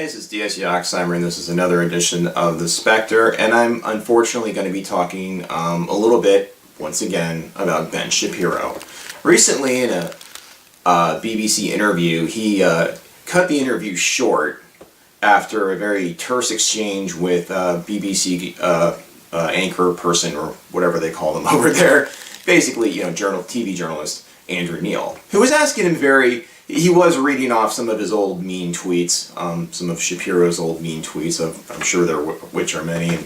This is D.S. Yoxheimer, and this is another edition of The Spectre, and I'm unfortunately going to be talking a little bit, once again, about Ben Shapiro. Recently, in a BBC interview, he cut the interview short after a very terse exchange with BBC anchor person, or whatever they call them over there, basically, TV journalist Andrew Neil, who was asking him he was reading off some of his old mean tweets, some of Shapiro's old mean tweets, I'm sure which are many.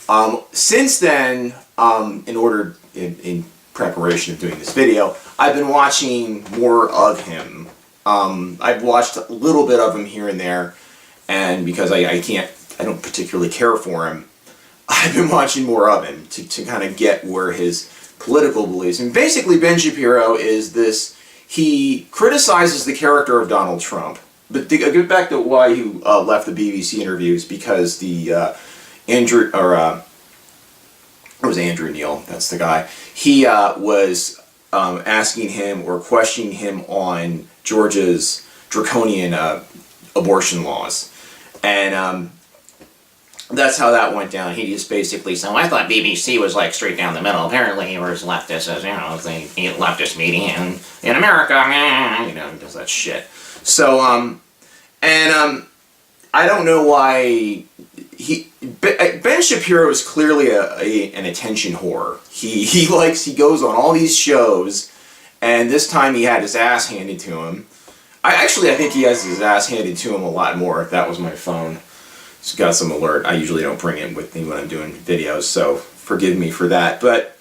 And since then, in preparation of doing this video, I've been watching more of him. I've watched a little bit of him here and there, and because I don't particularly care for him, I've been watching more of him to kind of get where his political beliefs. And basically, Ben Shapiro is this. He criticizes the character of Donald Trump, but to get back to why he left the BBC interviews, because it was Andrew Neil, that's the guy. He was asking him or questioning him on Georgia's draconian abortion laws, and that's how that went down. He just basically said, I thought BBC was like straight down the middle. Apparently he was leftist, as the leftist media in America, he does that shit. So, I don't know why Ben Shapiro is clearly an attention whore. He goes on all these shows, and this time he had his ass handed to him. I think he has his ass handed to him a lot more. If that was my phone. It's got some alert. I usually don't bring it with me when I'm doing videos, so forgive me for that. But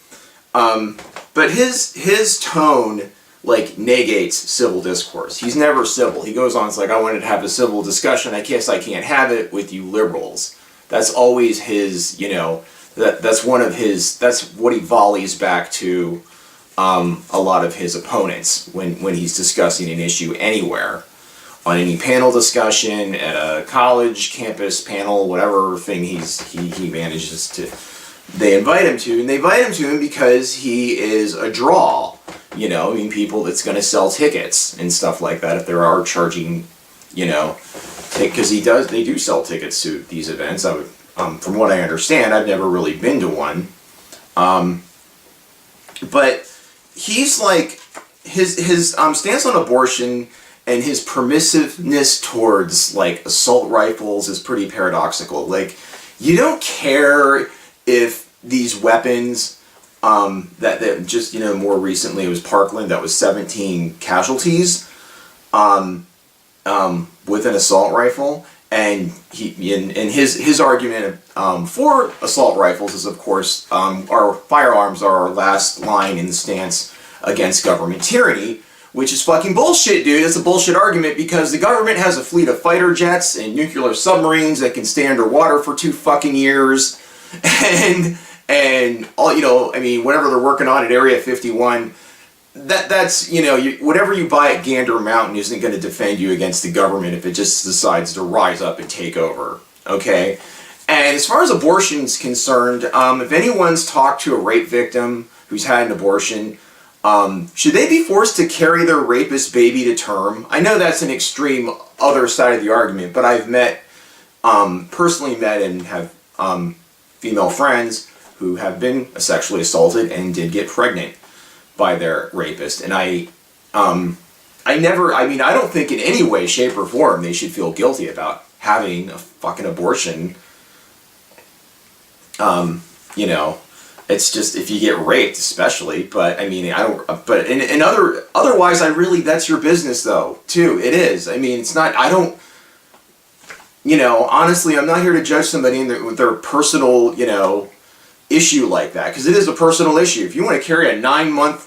his tone negates civil discourse. He's never civil. He goes on, it's like, I wanted to have a civil discussion. I guess I can't have it with you liberals. That's always his, that's what he volleys back to a lot of his opponents when he's discussing an issue anywhere. On any panel discussion, at a college, campus panel, whatever thing he manages to, they invite him to, and they invite him to him because he is a draw, people that's going to sell tickets and stuff like that if there are charging, because they do sell tickets to these events. From what I understand, I've never really been to one, but he's like, his stance on abortion and his permissive-ness towards, assault rifles is pretty paradoxical. You don't care if these weapons, that just, more recently it was Parkland, that was 17 casualties, with an assault rifle. And his argument for assault rifles is, of course, our firearms are our last line in the stance against government tyranny, which is fucking bullshit, dude. It's a bullshit argument because the government has a fleet of fighter jets and nuclear submarines that can stay underwater for 2 fucking years. And all, whatever they're working on at Area 51, that's, whatever you buy at Gander Mountain isn't going to defend you against the government if it just decides to rise up and take over, okay? And as far as abortion is concerned, if anyone's talked to a rape victim who's had an abortion, should they be forced to carry their rapist baby to term? I know that's an extreme other side of the argument, but I've personally met and have female friends who have been sexually assaulted and did get pregnant by their rapist. And I don't think in any way, shape, or form they should feel guilty about having a fucking abortion. It's just if you get raped, especially. But But otherwise, that's your business, though. Too, it is. It's not. I don't. Honestly, I'm not here to judge somebody with their personal, issue like that, because it is a personal issue. If you want to carry a 9-month,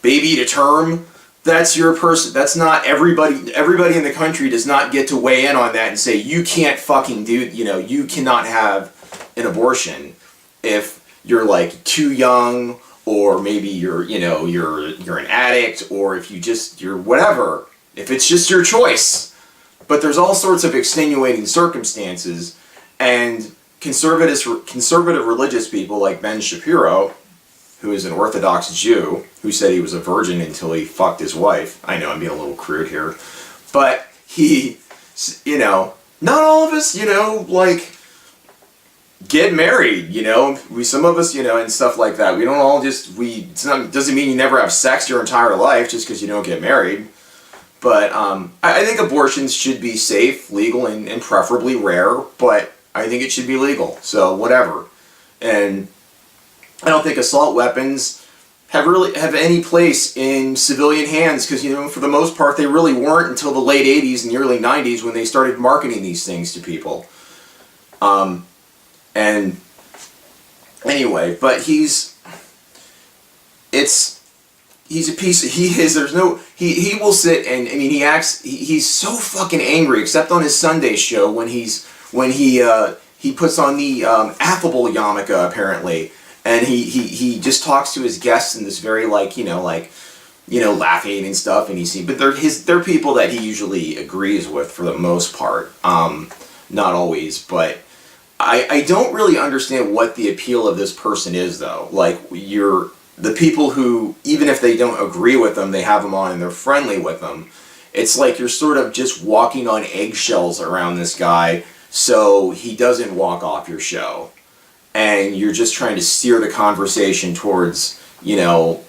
baby to term, that's your person. That's not everybody. Everybody in the country does not get to weigh in on that and say you can't fucking do. You cannot have an abortion if you're too young, or maybe you're an addict, or if you're whatever, if it's just your choice. But there's all sorts of extenuating circumstances, and conservative religious people like Ben Shapiro, who is an Orthodox Jew, who said he was a virgin until he fucked his wife. I know I'm being a little crude here, but he, you know, not all of us, you know, like, get married, you know, some of us, you know, and stuff like that. We don't all just, doesn't mean you never have sex your entire life just because you don't get married. But I think abortions should be safe, legal, and preferably rare, but I think it should be legal, so whatever. And I don't think assault weapons have any place in civilian hands, because, you know, for the most part, they really weren't until the late 80s and the early 90s when they started marketing these things to people. And anyway, but he's a piece of, he will sit and, I mean, he's so fucking angry, except on his Sunday show when he puts on the affable yarmulke, apparently, and he just talks to his guests in this very, like, laughing and stuff, and but they're people that he usually agrees with for the most part, not always, but I don't really understand what the appeal of this person is, though. Like, the people who, even if they don't agree with them, they have them on and they're friendly with them. It's like you're sort of just walking on eggshells around this guy so he doesn't walk off your show. And you're just trying to steer the conversation towards, you know,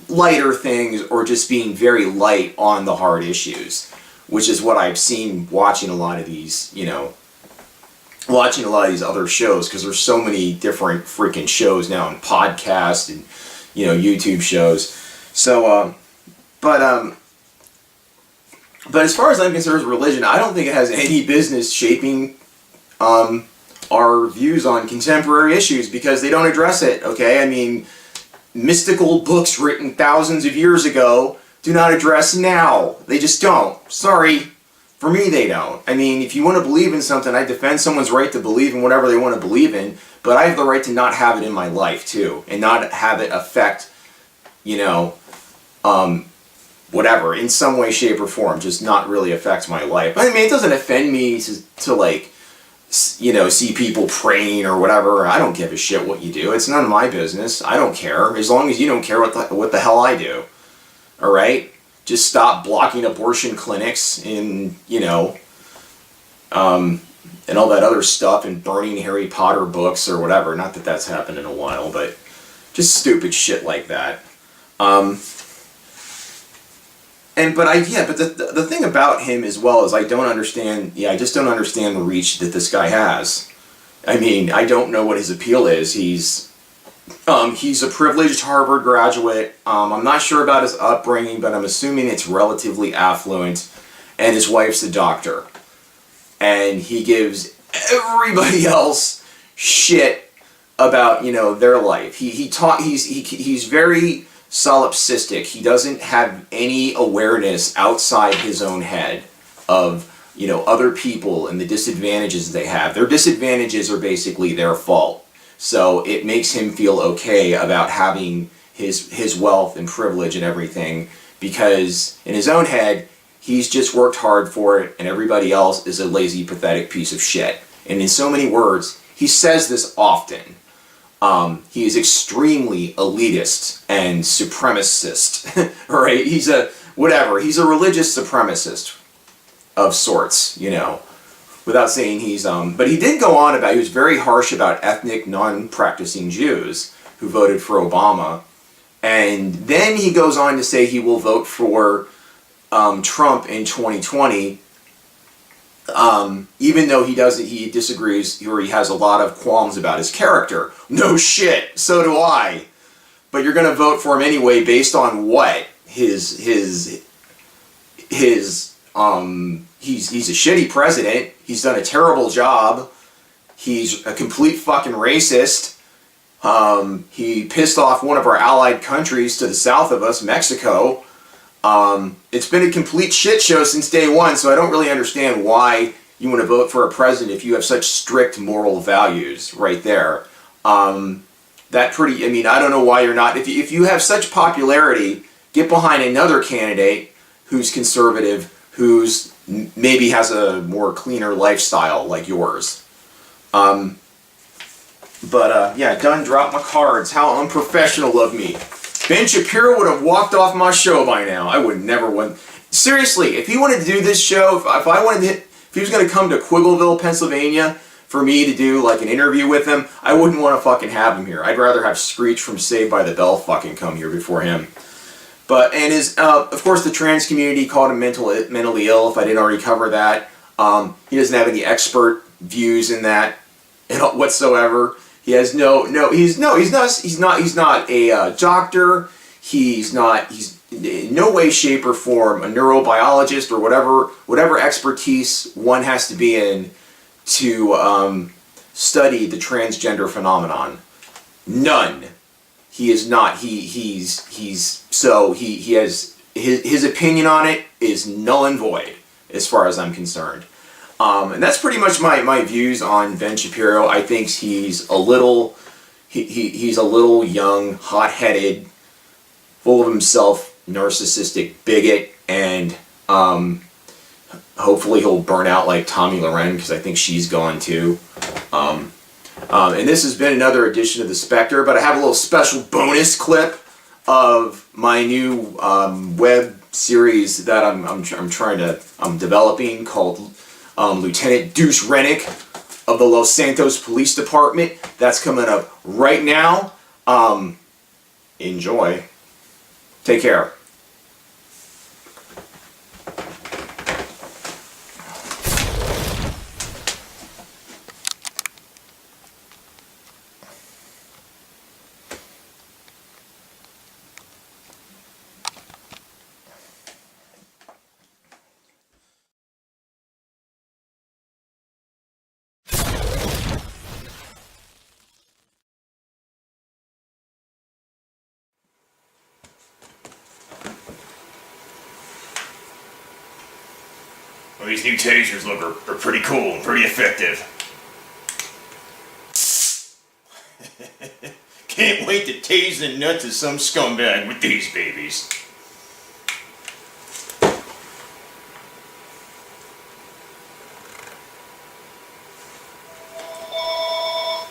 lighter things, or just being very light on the hard issues, which is what I've seen watching a lot of these, other shows, because there's so many different freaking shows now, and podcasts and, YouTube shows. So, but as far as I'm concerned with religion, I don't think it has any business shaping our views on contemporary issues, because they don't address it, okay? I mean, mystical books written thousands of years ago do not address now. They just don't. Sorry. For me, they don't. I mean, if you want to believe in something, I defend someone's right to believe in whatever they want to believe in, but I have the right to not have it in my life, too, and not have it affect, whatever, in some way, shape, or form, just not really affect my life. I mean, it doesn't offend me to like, see people praying or whatever. I don't give a shit what you do. It's none of my business. I don't care, as long as you don't care what the hell I do. All right? Just stop blocking abortion clinics and, and all that other stuff, and burning Harry Potter books or whatever. Not that that's happened in a while, but just stupid shit like that. But the thing about him as well is I just don't understand the reach that this guy has. I mean, I don't know what his appeal is. He's a privileged Harvard graduate. I'm not sure about his upbringing, but I'm assuming it's relatively affluent, and his wife's a doctor. And he gives everybody else shit about, their life. He's very solipsistic. He doesn't have any awareness outside his own head of, other people and the disadvantages they have. Their disadvantages are basically their fault. So it makes him feel okay about having his wealth and privilege and everything, because in his own head, he's just worked hard for it, and everybody else is a lazy, pathetic piece of shit. And in so many words, he says this often. He is extremely elitist and supremacist. Right? He's a religious supremacist of sorts, without saying he's, but he did go on he was very harsh about ethnic non-practicing Jews who voted for Obama. And then he goes on to say he will vote for Trump in 2020, even though he disagrees, or he has a lot of qualms about his character. No shit, so do I. But you're going to vote for him anyway based on what? He's a shitty president. He's done a terrible job. He's a complete fucking racist. He pissed off one of our allied countries to the south of us, Mexico. It's been a complete shit show since day one, so I don't really understand why you want to vote for a president if you have such strict moral values right there. I don't know why you're not. If you have such popularity, get behind another candidate who's conservative, who's maybe has a more cleaner lifestyle like yours. Done dropped my cards. How unprofessional of me. Ben Shapiro would have walked off my show by now. I would never want. seriously, if he wanted to do this show, if he was going to come to Quiggleville, Pennsylvania, for me to do like an interview with him, I wouldn't want to fucking have him here. I'd rather have Screech from Saved by the Bell fucking come here before him. But, and of course, the trans community called him mentally ill, if I didn't already cover that. He doesn't have any expert views in that whatsoever. He has he's not a doctor. He's in no way, shape, or form a neurobiologist or whatever expertise one has to be in to study the transgender phenomenon. None. He is not. He has his opinion on it is null and void as far as I'm concerned. And that's pretty much my views on Ben Shapiro. I think he's a little he's a little young, hot-headed, full of himself, narcissistic bigot, and hopefully he'll burn out like Tommy Loren, because I think she's gone too. And this has been another edition of The Spectre, but I have a little special bonus clip of my new web series that I'm developing called Lieutenant Deuce Rennick of the Los Santos Police Department. That's coming up right now. Enjoy. Take care. Well, these new tasers are pretty cool and pretty effective. Can't wait to tase the nuts of some scumbag with these babies.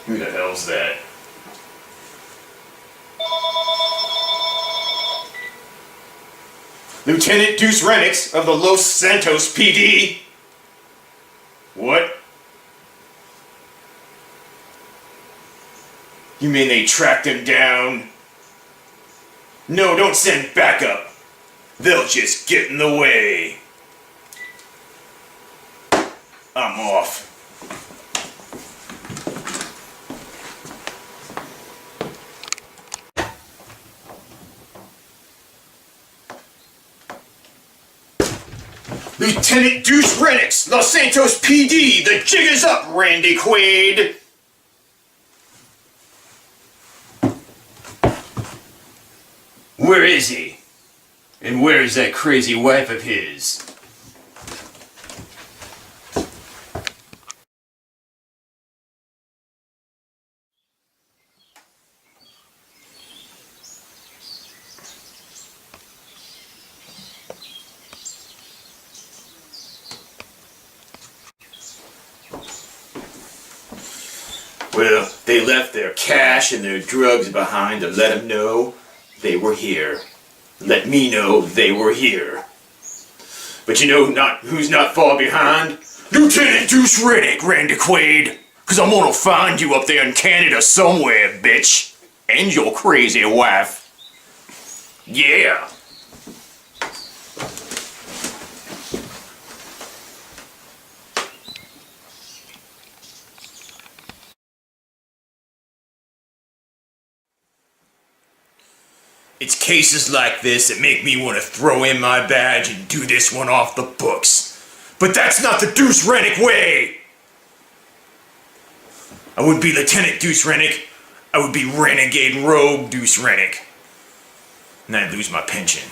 Who the hell's that? Lieutenant Deuce Rennick of the Los Santos PD. What? You mean they tracked him down? No, don't send backup. They'll just get in the way. I'm off. Lieutenant Deuce Rennick, Los Santos PD, the jig is up, Randy Quaid! Where is he? And where is that crazy wife of his? Well, they left their cash and their drugs behind to let them know they were here. Let me know they were here. But you know who's not far behind? Lieutenant Deuce Rennick, Randy Quaid. 'Cause I'm gonna find you up there in Canada somewhere, bitch. And your crazy wife. Yeah. It's cases like this that make me want to throw in my badge and do this one off the books. But that's not the Deuce Rennick way! I wouldn't be Lieutenant Deuce Rennick, I would be Renegade Rogue Deuce Rennick. And I'd lose my pension.